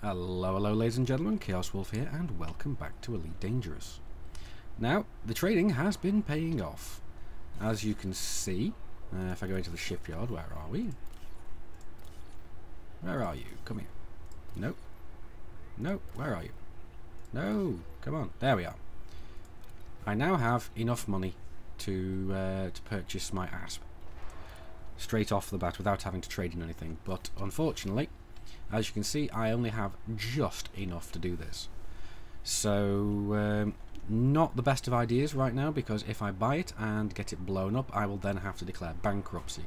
Hello ladies and gentlemen, ChaosWulff here and welcome back to Elite Dangerous. Now, the trading has been paying off. As you can see, if I go into the shipyard, where are we? Where are you? Come here. Nope. Nope, where are you? No, come on. There we are. I now have enough money to purchase my Asp. Straight off the bat without having to trade in anything, but unfortunately, as you can see, I only have just enough to do this. So, not the best of ideas right now, because if I buy it and get it blown up, I will then have to declare bankruptcy.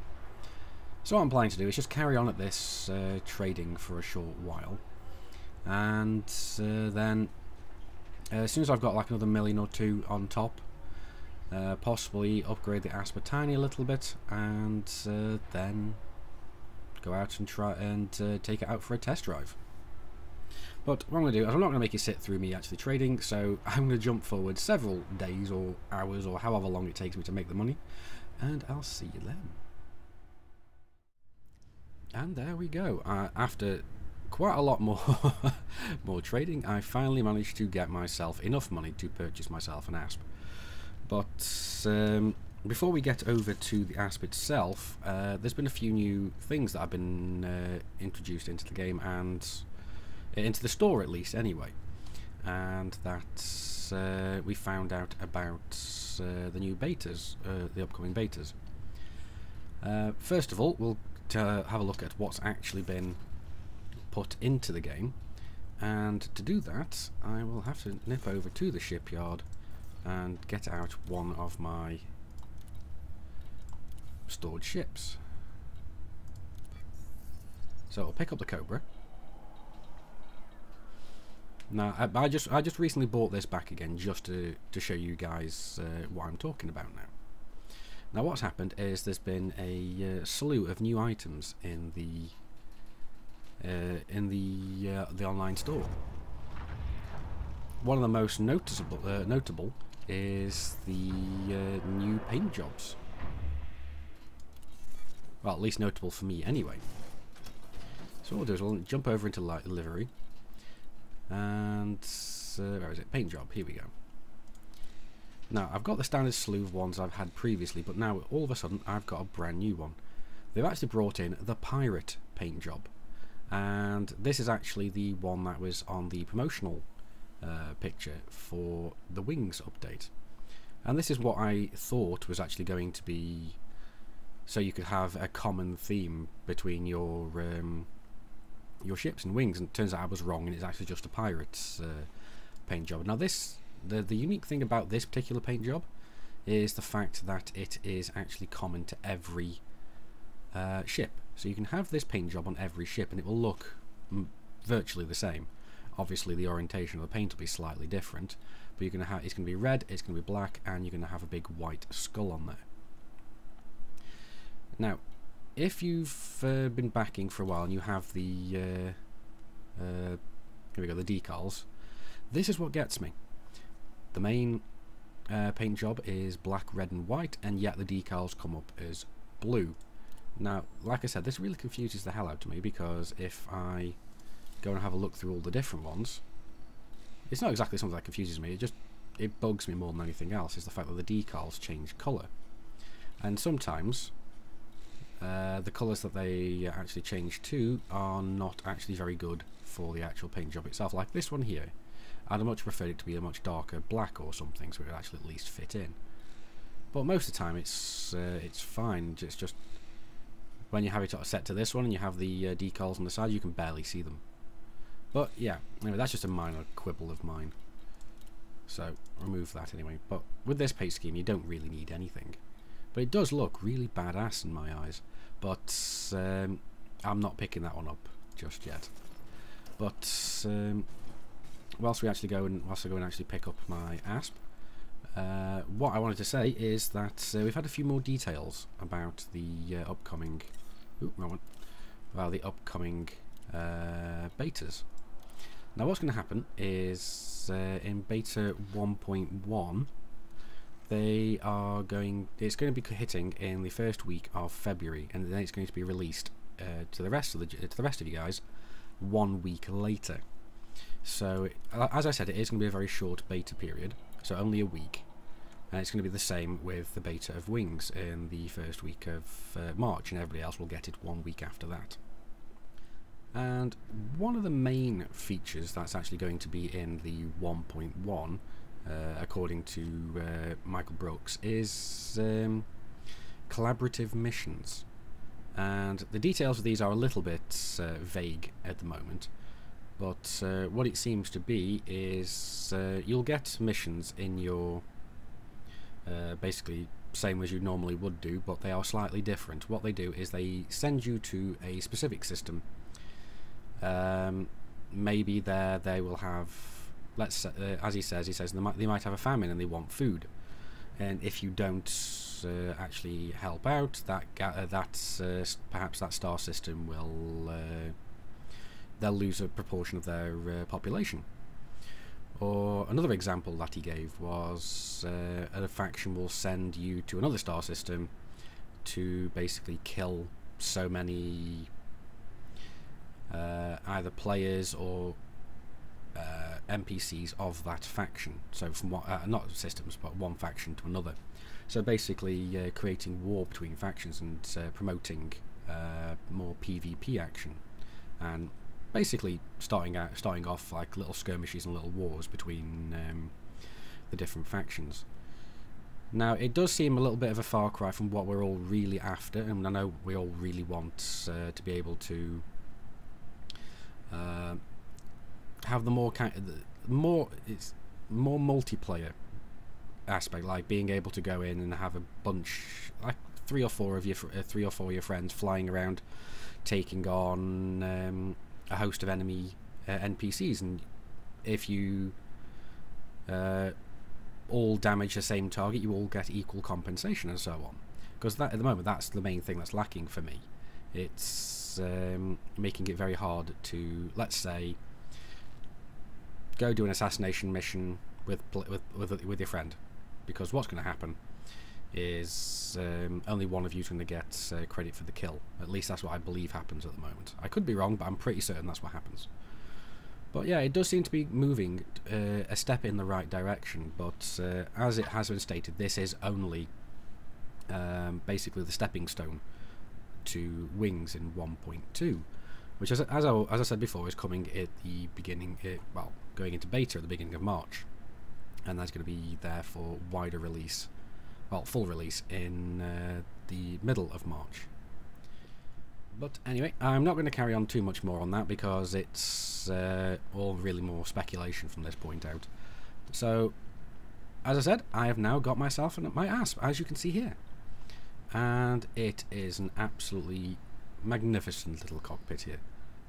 So what I'm planning to do is just carry on at this trading for a short while. And then, as soon as I've got like another million or two on top, possibly upgrade the Asp a tiny little bit, and then go out and try and take it out for a test drive. But what I'm going to do is I'm not going to make you sit through me actually trading, so I'm going to jump forward several days or hours or however long it takes me to make the money, and I'll see you then. And there we go. After quite a lot more trading, I finally managed to get myself enough money to purchase myself an Asp. But before we get over to the Asp itself, there's been a few new things that have been introduced into the game, and into the store at least anyway. And that's we found out about the new betas, the upcoming betas. First of all, we'll have a look at what's actually been put into the game, and to do that I will have to nip over to the shipyard and get out one of my stored ships. So I'll pick up the Cobra. Now I just recently bought this back again just to show you guys what I'm talking about now. Now what's happened is there's been a slew of new items in the online store. One of the most notable is the new paint jobs. Well, at least notable for me anyway. So what we'll do is we'll jump over into livery, and where is it? Paint job. Here we go. Now I've got the standard slew of ones I've had previously, but now all of a sudden I've got a brand new one. They've actually brought in the pirate paint job, and this is actually the one that was on the promotional picture for the Wings update. And this is what I thought was actually going to be, so you could have a common theme between your ships and Wings, and it turns out I was wrong, and it's actually just a pirate's paint job. Now the unique thing about this particular paint job is the fact that it is actually common to every ship. So you can have this paint job on every ship and it will look virtually the same. Obviously the orientation of the paint will be slightly different, but it's going to be red, it's going to be black, and you're going to have a big white skull on there. Now, if you've been backing for a while and you have the here we go, the decals, this is what gets me. The main paint job is black, red and white, and yet the decals come up as blue. Now, like I said, this really confuses the hell out of me, because if I go and have a look through all the different ones, it's not exactly something that confuses me, it bugs me more than anything else, is the fact that the decals change colour. And sometimes the colours that they actually change to are not actually very good for the actual paint job itself. Like this one here, I'd much prefer it to be a much darker black or something, so it would actually at least fit in. But most of the time it's fine. It's just when you have it set to this one and you have the decals on the side, you can barely see them. But yeah, anyway, that's just a minor quibble of mine, so remove that anyway. But with this paint scheme you don't really need anything, but it does look really badass in my eyes. But I'm not picking that one up just yet. But whilst I go and actually pick up my Asp, what I wanted to say is that we've had a few more details about the upcoming betas. Now what's going to happen is in beta 1.1 it's going to be hitting in the first week of February, and then it's going to be released to the rest of you guys 1 week later. So, as I said, it is going to be a very short beta period, so only a week. And it's going to be the same with the beta of Wings in the first week of March, and everybody else will get it 1 week after that. And one of the main features that's actually going to be in the 1.1, according to Michael Brooks, is collaborative missions. And the details of these are a little bit vague at the moment, but what it seems to be is you'll get missions in your basically same as you normally would do, but they are slightly different. What they do is they send you to a specific system. Maybe there they will have, let's say, as he says they might have a famine and they want food, and if you don't actually help out, perhaps that star system will they'll lose a proportion of their population. Or another example that he gave was a faction will send you to another star system to basically kill so many either players or NPCs of that faction. So from not systems, but one faction to another. So basically creating war between factions and promoting more PvP action, and basically starting off like little skirmishes and little wars between the different factions. Now, it does seem a little bit of a far cry from what we're all really after, and I know we all really want to be able to have the more multiplayer aspect, like being able to go in and have a bunch, like three or four of your friends flying around, taking on a host of enemy NPCs, and if you all damage the same target, you all get equal compensation and so on. Because that, at the moment, that's the main thing that's lacking for me. It's making it very hard to, let's say, go do an assassination mission with your friend, because what's going to happen is only one of you is going to get credit for the kill. At least that's what I believe happens at the moment. I could be wrong, but I'm pretty certain that's what happens. But yeah, it does seem to be moving a step in the right direction, but as it has been stated, this is only basically the stepping stone to Wings in 1.2, which, as I said before, is coming at the beginning, well, going into beta at the beginning of March, and that's going to be there for wider release, well, full release in the middle of March. But anyway, I'm not going to carry on too much more on that, because it's all really more speculation from this point out. So, as I said, I have now got myself my Asp, as you can see here. And it is an absolutely magnificent little cockpit here.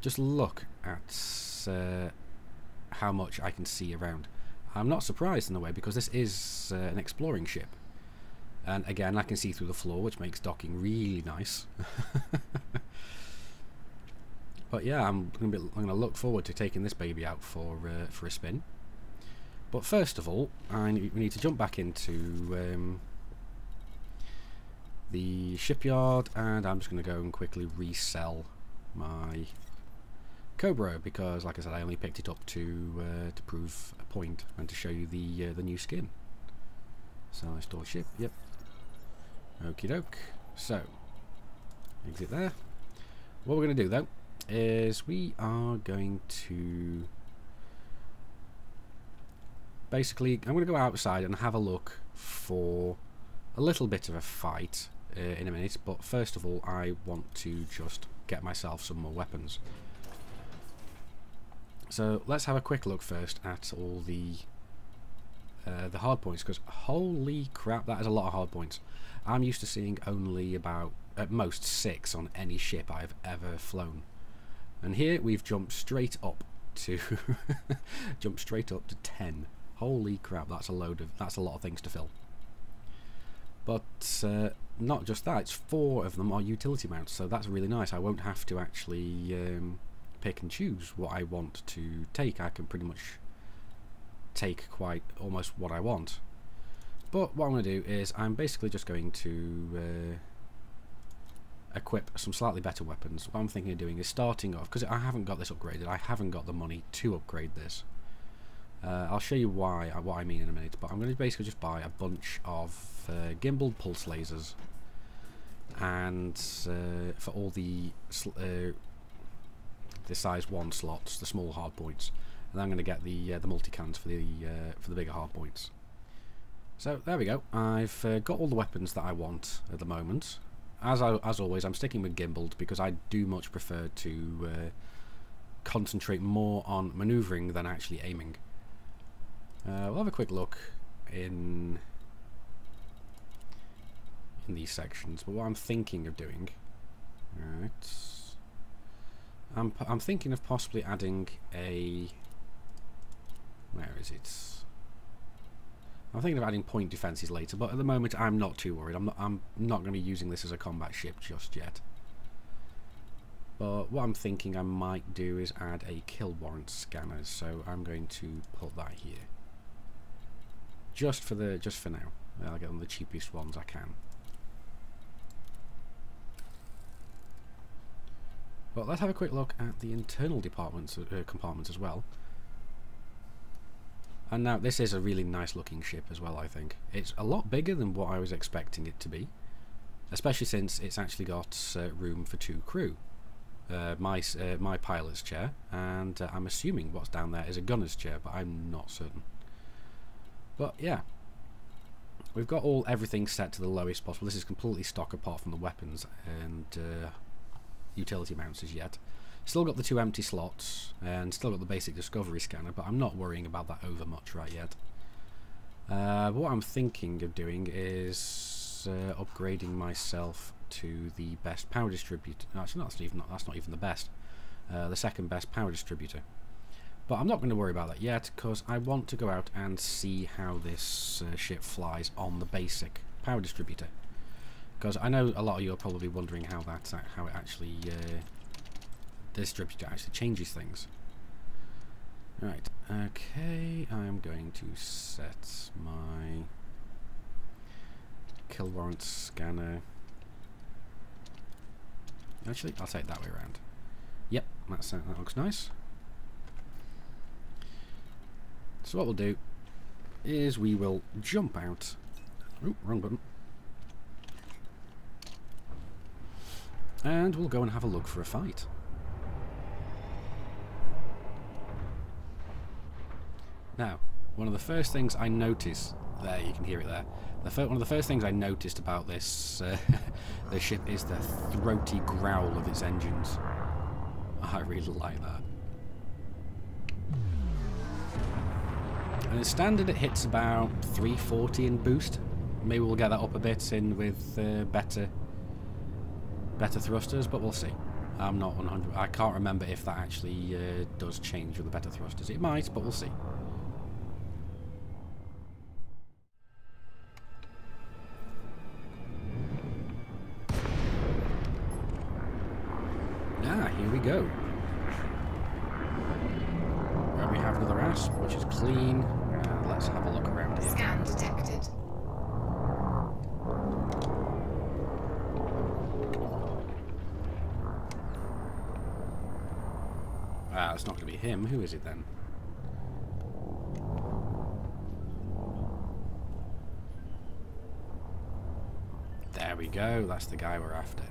Just look at how much I can see around. I'm not surprised in a way, because this is an exploring ship. And again, I can see through the floor, which makes docking really nice. But yeah, I'm gonna look forward to taking this baby out for a spin. But first of all, we need to jump back into the shipyard, and I'm just going to go and quickly resell my Cobra, because, like I said, I only picked it up to prove a point and to show you the new skin. So I store ship. Yep. Okie doke. So exit there. What we're going to do though is we are going to basically, I'm going to go outside and have a look for a little bit of a fight in a minute, but first of all I want to just get myself some more weapons. So let's have a quick look first at all the hard points, because holy crap, that is a lot of hard points. I'm used to seeing only about at most 6 on any ship I've ever flown, and here we've jumped straight up to 10. Holy crap, that's a lot of things to fill. But not just that, it's 4 of them are utility mounts, so that's really nice. I won't have to actually pick and choose what I want to take. I can pretty much take quite almost what I want. But what I'm going to do is I'm basically just going to equip some slightly better weapons. What I'm thinking of doing is starting off, because I haven't got this upgraded, I haven't got the money to upgrade this. I'll show you what I mean in a minute, but I'm going to basically just buy a bunch of gimbaled pulse lasers, and for all the size 1 slots, the small hard points, and I'm going to get the multi-cans for the bigger hard points. So there we go. I've got all the weapons that I want at the moment. As always, I'm sticking with gimbaled because I do much prefer to concentrate more on manoeuvring than actually aiming. We'll have a quick look in these sections, but what I'm thinking of doing, right, I'm thinking of possibly adding a, where is it? I'm thinking of adding point defences later, but at the moment I'm not too worried. I'm not going to be using this as a combat ship just yet. But what I'm thinking I might do is add a kill warrant scanner, so I'm going to put that here. Just for now. I'll get on the cheapest ones I can. But let's have a quick look at the internal compartments as well. And now this is a really nice looking ship as well, I think. It's a lot bigger than what I was expecting it to be, especially since it's actually got room for 2 crew. My pilot's chair, and I'm assuming what's down there is a gunner's chair, but I'm not certain. But yeah, we've got everything set to the lowest possible. This is completely stock apart from the weapons and utility mounts as yet. Still got the 2 empty slots and still got the basic discovery scanner, but I'm not worrying about that over much right yet. What I'm thinking of doing is upgrading myself to the best power distributor. Actually, that's not even the best. The second best power distributor. But I'm not going to worry about that yet because I want to go out and see how this ship flies on the basic power distributor. Because I know a lot of you are probably wondering how it actually the distributor actually changes things. Right. Okay. I'm going to set my kill warrant scanner. Actually, I'll take it that way around. Yep, that looks nice. So what we'll do is we will jump out. Oh, wrong button. And we'll go and have a look for a fight. Now, one of the first things I noticed, there you can hear it there, one of the first things I noticed about this this ship is the throaty growl of its engines. I really like that. And in standard it hits about 340 in boost. Maybe we'll get that up a bit in with better thrusters, but we'll see. I'm not 100. I can't remember if that actually does change with the better thrusters. It might, but we'll see. Here we go. Where we have another Asp, which is clean. Let's have a look around here. Scan detected. It's not going to be him. Who is it then? There we go. That's the guy we're after.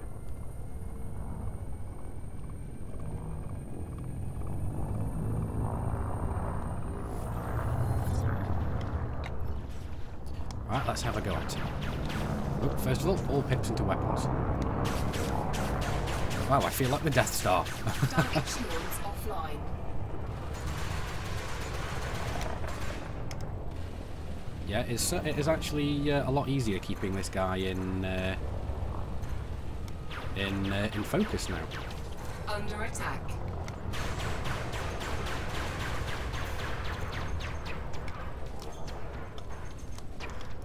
Right, let's have a go at it. Oh, first of all pips into weapons. Wow, I feel like the Death Star. Direct shields offline. Yeah, it is actually a lot easier keeping this guy in focus now. Under attack.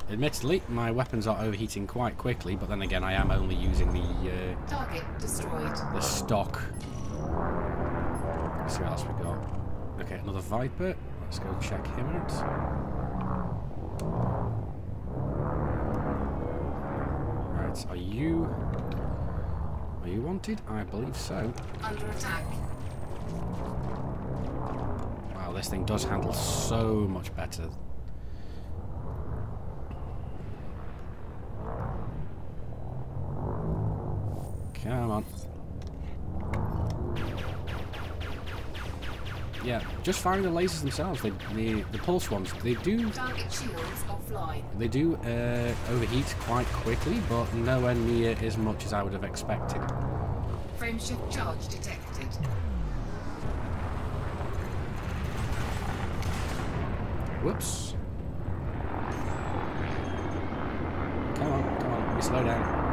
Admittedly, my weapons are overheating quite quickly, but then again, I am only using the target destroyed. The stock. Let's see what else we got. Okay, another Viper. Let's go check him out. Right, are you? Are you wanted? I believe so. Under attack. Wow, this thing does handle so much better. Come on. Yeah, just firing the lasers themselves, the pulse ones, they do Target shields offline. overheat quite quickly, but nowhere near as much as I would have expected. Frameshift charge detected. Whoops. Come on, let me slow down.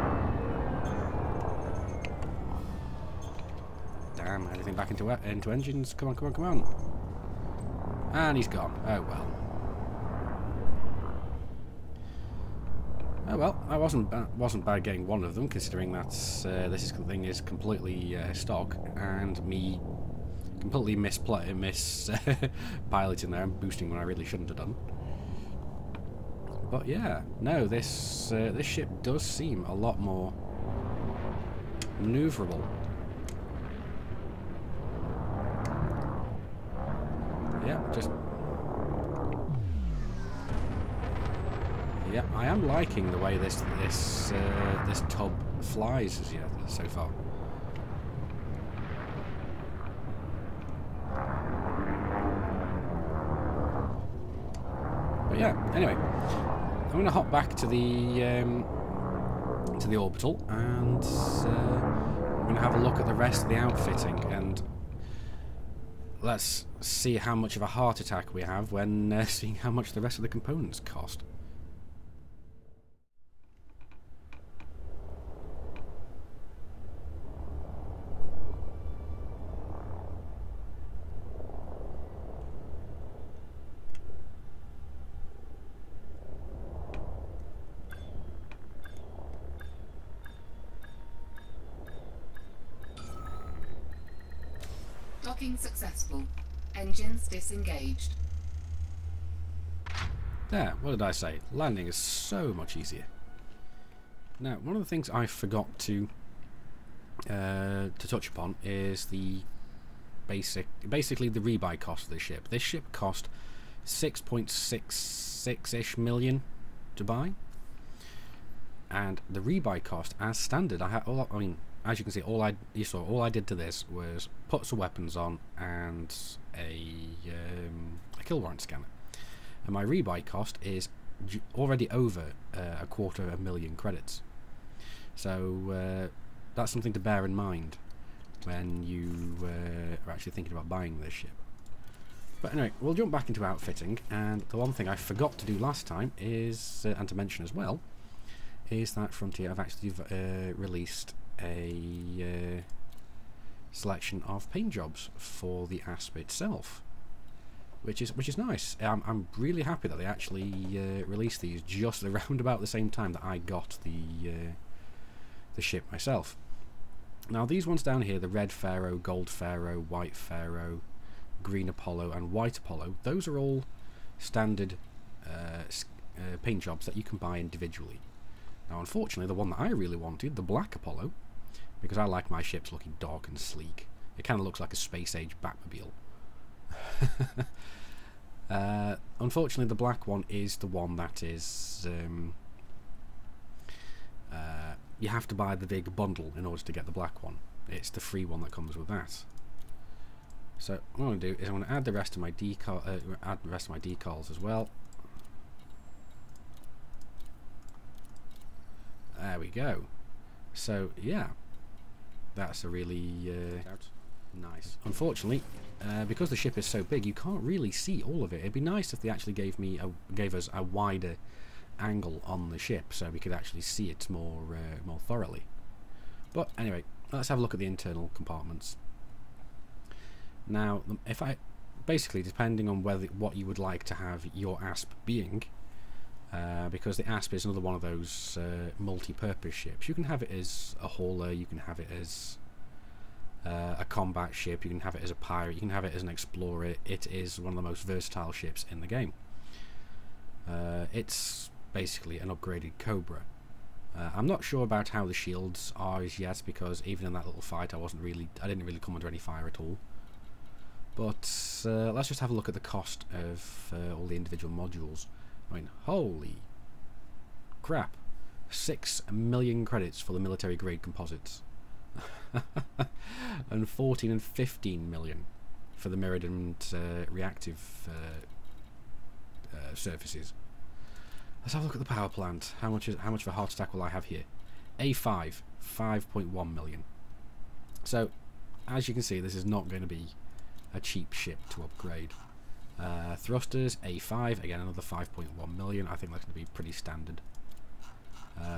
Damn, everything back into engines. Come on. And he's gone. Oh well. Oh well, I wasn't bad getting one of them, considering that this thing is completely stock, and me completely piloting there and boosting when I really shouldn't have done. But yeah, no, this ship does seem a lot more maneuverable. Yeah, yeah, I am liking the way this tub flies as yet so far. But yeah, anyway, I'm going to hop back to the orbital, and I'm going to have a look at the rest of the outfitting, and let's see how much of a heart attack we have when seeing how much the rest of the components cost. Docking successful. Engines disengaged. There, what did I say? Landing is so much easier. Now, one of the things I forgot to touch upon is the basically the rebuy cost of this ship. This ship cost 6.66-ish million to buy, and the rebuy cost as standard. As you can see, all I did to this was put some weapons on and a kill warrant scanner, and my rebuy cost is already over $250,000 credits. So that's something to bear in mind when you are actually thinking about buying this ship. But anyway, we'll jump back into outfitting, and the one thing I forgot to do last time is, and to mention as well, is that Frontier have actually released a selection of paint jobs for the Asp itself, which is nice. I'm really happy that they actually released these just around about the same time that I got the ship myself. Now these ones down here, the red Pharaoh, gold Pharaoh, white Pharaoh, green Apollo and white Apollo, those are all standard paint jobs that you can buy individually. Now unfortunately the one that I really wanted, the black Apollo, because I like my ships looking dark and sleek, it kind of looks like a space age Batmobile. Unfortunately the black one is the one that is you have to buy the big bundle in order to get the black one. It's the free one that comes with that. So what I'm going to do is I'm going to add the rest of my decals as well. There we go. So yeah, that's a really nice. Unfortunately, because the ship is so big, you can't really see all of it. It'd be nice if they actually gave us a wider angle on the ship, so we could actually see it more thoroughly. But anyway, let's have a look at the internal compartments. Now, if I basically, depending on what you would like to have your Asp being, because the Asp is another one of those multi-purpose ships. You can have it as a hauler, you can have it as a combat ship, you can have it as a pirate, you can have it as an explorer. It is one of the most versatile ships in the game. It's basically an upgraded Cobra. I'm not sure about how the shields are as yet, because even in that little fight I didn't really come under any fire at all. But let's just have a look at the cost of all the individual modules. I mean, holy crap, 6 million credits for the military grade composites and 14 and 15 million for the mirrored and reactive surfaces. Let's have a look at the power plant. How much of a heart attack will I have here? A5, 5.1 million. So, as you can see, this is not going to be a cheap ship to upgrade. Thrusters, A5, again another 5.1 million. I think that's going to be pretty standard.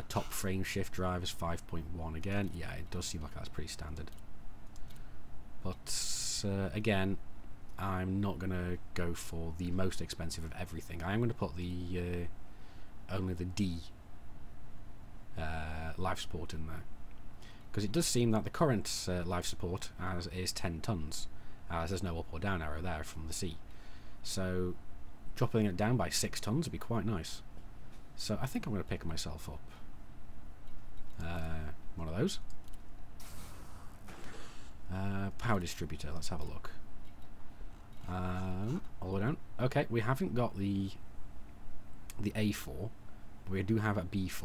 Top frame shift drivers, 5.1 again. Yeah, it does seem like that's pretty standard. But again, I'm not going to go for the most expensive of everything. I am going to put the only the D life support in there, because it does seem that the current life support is 10 tons, as there's no up or down arrow there from the sea. So dropping it down by 6 tons would be quite nice. So I think I'm going to pick myself up one of those. Power distributor, let's have a look. All the way down. Okay, we haven't got the A4, but we do have a B4.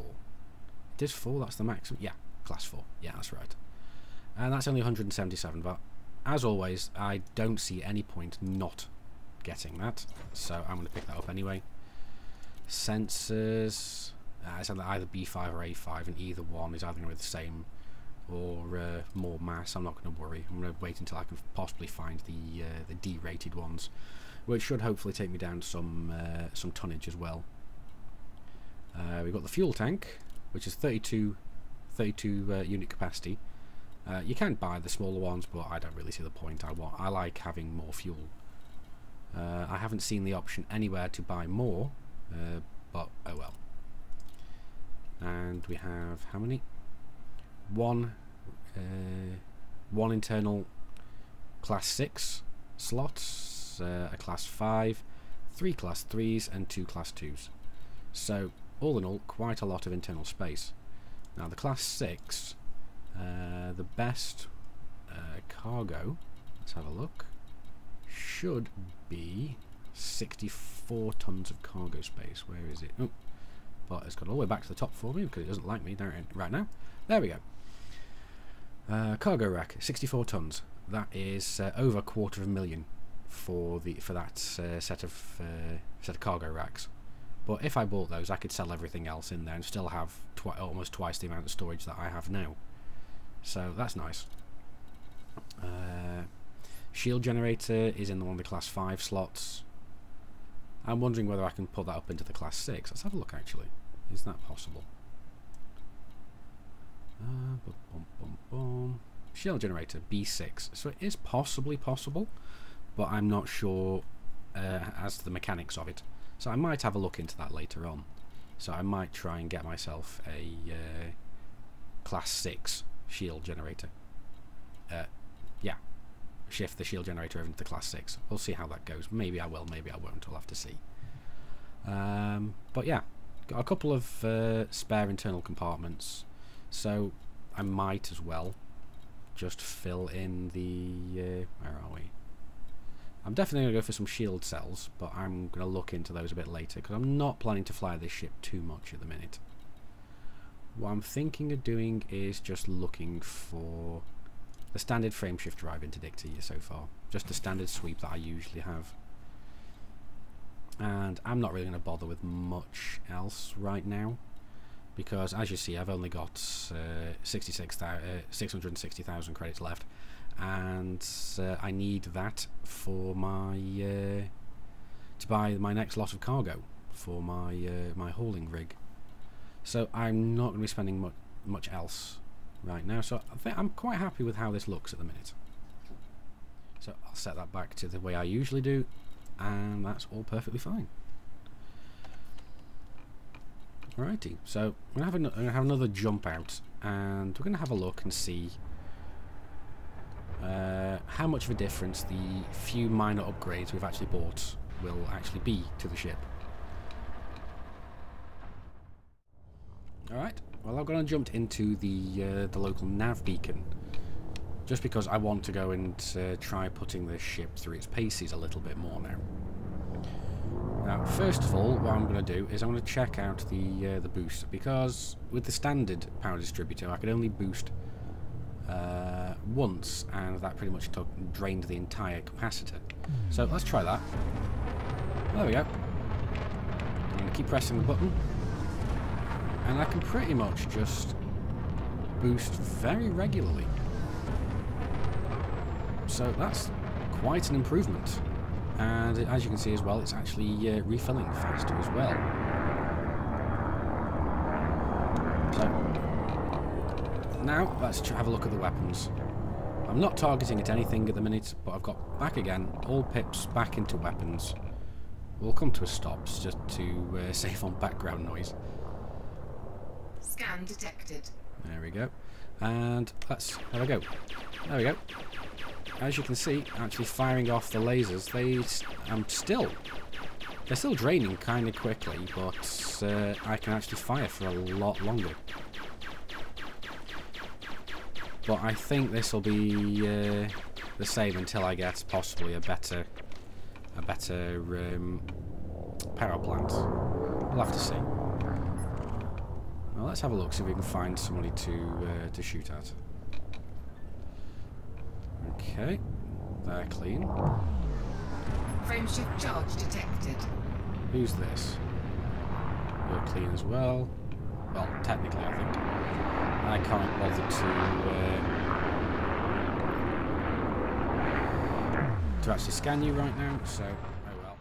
It is 4, that's the maximum. Yeah, class 4. Yeah, that's right. And that's only 177, but as always, I don't see any point not getting that, so I'm going to pick that up anyway. Sensors, it's either B5 or A5, and either one is either going to be the same or more mass. I'm not going to worry. I'm going to wait until I can possibly find the D-rated ones, which should hopefully take me down some tonnage as well. We've got the fuel tank, which is 32 unit capacity. You can buy the smaller ones, but I don't really see the point. I like having more fuel. I haven't seen the option anywhere to buy more, but oh well. And we have how many? One internal class 6 slots, a class 5, 3 class 3s, and 2 class 2s. So all in all, quite a lot of internal space. Now the class 6, the best cargo, let's have a look, should be 64 tons of cargo space. Where is it? Oh, but it's got all the way back to the top for me because it doesn't like me right now. There we go. Cargo rack, 64 tons. That is over $250,000 for that set of cargo racks. But if I bought those, I could sell everything else in there and still have almost twice the amount of storage that I have now. So that's nice. Shield generator is in one of the class 5 slots. I'm wondering whether I can put that up into the class 6. Let's have a look actually. Is that possible? Shield generator B6. So it is possibly possible, but I'm not sure as to the mechanics of it. So I might have a look into that later on. So I might try and get myself a class 6 shield generator. Yeah, shift the shield generator over into the class 6. We'll see how that goes. Maybe I will, maybe I won't. I'll have to see. But yeah, got a couple of spare internal compartments, so I might as well just fill in the where are we? I'm definitely going to go for some shield cells, but I'm going to look into those a bit later because I'm not planning to fly this ship too much at the minute. What I'm thinking of doing is just looking for the standard frameshift drive interdictor here so far. Just the standard sweep that I usually have. And I'm not really going to bother with much else right now, because as you see I've only got 660,000 credits left, and I need that for my to buy my next lot of cargo for my my hauling rig. So I'm not going to be spending much else right now, so I think I'm quite happy with how this looks at the minute. So I'll set that back to the way I usually do, and that's all perfectly fine. Alrighty, so I'm going to have another jump out, and we're going to have a look and see how much of a difference the few minor upgrades we've actually bought will actually be to the ship. Alright, Well, I've gone and jumped into the local nav beacon, just because I want to go and try putting this ship through its paces a little bit more now. Now, first of all, what I'm going to do is I'm going to check out the boost, because with the standard power distributor I could only boost once, and that pretty much drained the entire capacitor. So let's try that. There we go. I'm going to keep pressing the button, and I can pretty much just boost very regularly. So that's quite an improvement. And as you can see as well, it's actually refilling faster as well. So now let's have a look at the weapons. I'm not targeting at anything at the minute, but I've got back again, all pips back into weapons. We'll come to a stop just to save on background noise. Scan detected. There we go. And let's have a go. There we go. As you can see, actually firing off the lasers, they're still draining kind of quickly, but I can actually fire for a lot longer. But I think this will be the same until I get possibly a better power plant. We'll have to see. Well, let's have a look, see if we can find somebody to shoot at. Okay, they're clean. Frameshift charge detected. Who's this? You're clean as well. Well, technically, I think. I can't bother to actually scan you right now, so oh well.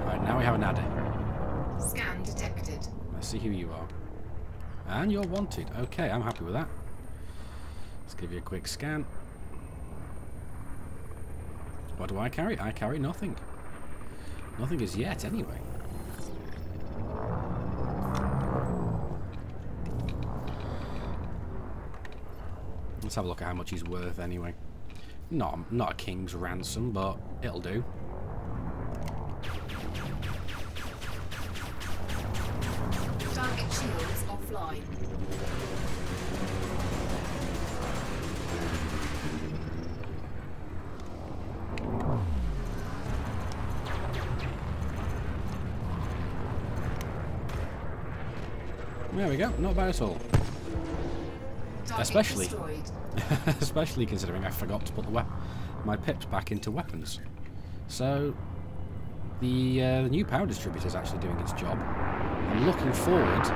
Alright, now we have an adder. Scan detected. Let's see who you are. And you're wanted. Okay, I'm happy with that. Let's give you a quick scan. What do I carry? I carry nothing. Nothing as yet, anyway. Let's have a look at how much he's worth, anyway. Not a king's ransom, but it'll do. Target shields offline. There we go, not bad at all. Target Especially considering I forgot to put my pips back into weapons. So the new power distributor is actually doing its job. I'm looking forward.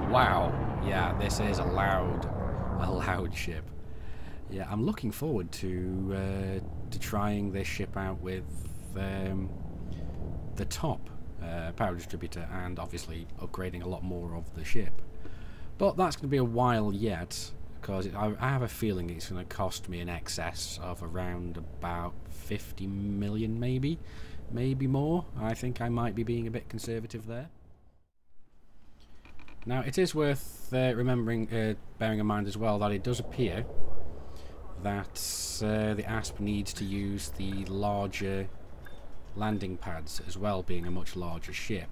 Wow, yeah, this is a loud ship. Yeah, I'm looking forward to trying this ship out with the top power distributor, and obviously upgrading a lot more of the ship. But that's going to be a while yet, because I have a feeling it's going to cost me in excess of around about 50 million, maybe more. I think I might be being a bit conservative there. Now, it is worth bearing in mind as well that it does appear that the Asp needs to use the larger landing pads as well, being a much larger ship.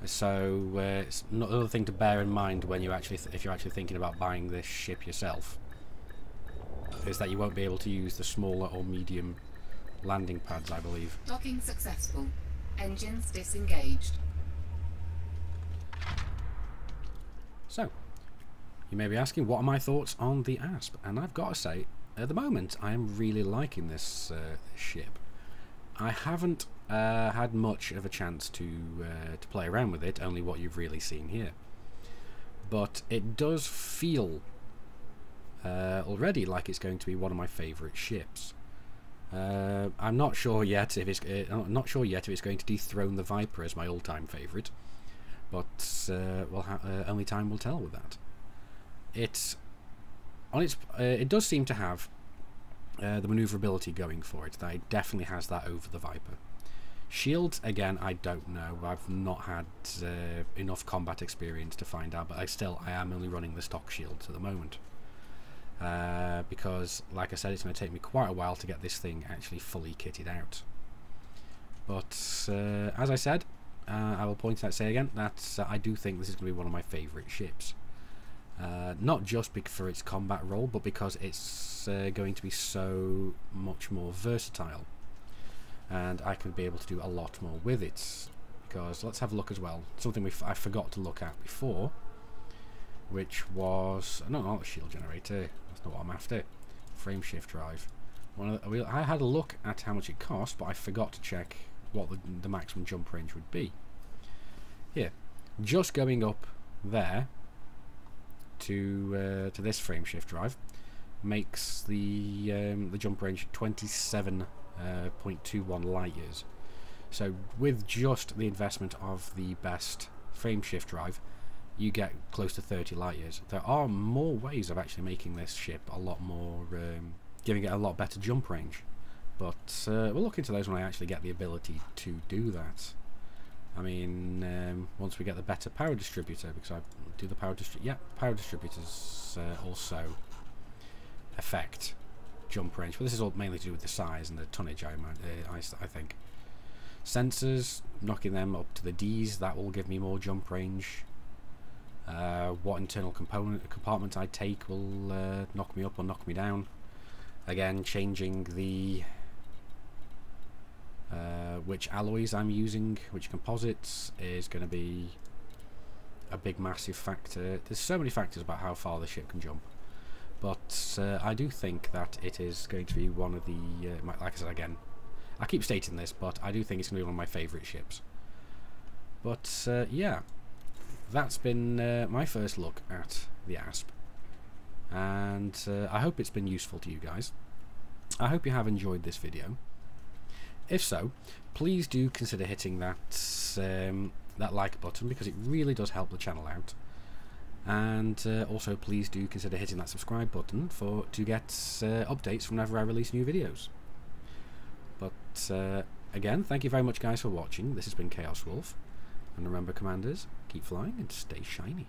So it's another thing to bear in mind when you actually, if you're actually thinking about buying this ship yourself, is that you won't be able to use the smaller or medium landing pads, I believe. Docking successful. Engines disengaged. So, you may be asking, what are my thoughts on the Asp? And I've got to say, at the moment, I am really liking this ship. I haven't had much of a chance to play around with it, only what you've really seen here. But it does feel already like it's going to be one of my favourite ships. I'm not sure yet if it's going to dethrone the Viper as my all-time favourite, but only time will tell with that. It does seem to have the manoeuvrability going for it. That it definitely has that over the Viper. Shields, again, I don't know. I've not had enough combat experience to find out, but I am only running the stock shields at the moment. Because, like I said, it's going to take me quite a while to get this thing actually fully kitted out. But as I said, I will say again that I do think this is going to be one of my favourite ships. Not just for its combat role, but because it's going to be so much more versatile, and I could be able to do a lot more with it. Because let's have a look as well. Something I forgot to look at before, which was not a shield generator. That's not what I'm after. Frame shift drive. I had a look at how much it cost, but I forgot to check what the maximum jump range would be. Here, just going up there to this frame shift drive makes the jump range 27.21 light years. So with just the investment of the best frame shift drive, you get close to 30 light years. There are more ways of actually making this ship a lot more, giving it a lot better jump range. But we'll look into those when I actually get the ability to do that. I mean, once we get the better power distributor, because I do the power distributors also affect jump range. But this is all mainly to do with the size and the tonnage, I think. Sensors, knocking them up to the Ds, that will give me more jump range. What internal compartment I take will knock me up or knock me down. Again, changing the which alloys I'm using, which composites, is going to be a big massive factor. There's so many factors about how far the ship can jump, but I do think that it is going to be one of the like I said again, I keep stating this, but I do think it's going to be one of my favourite ships. But yeah, that's been my first look at the Asp, and I hope it's been useful to you guys. I hope you have enjoyed this video. If so, please do consider hitting that that like button, because it really does help the channel out. And also please do consider hitting that subscribe button to get updates whenever I release new videos. But again, thank you very much guys for watching. This has been ChaosWulff, and remember commanders, keep flying and stay shiny.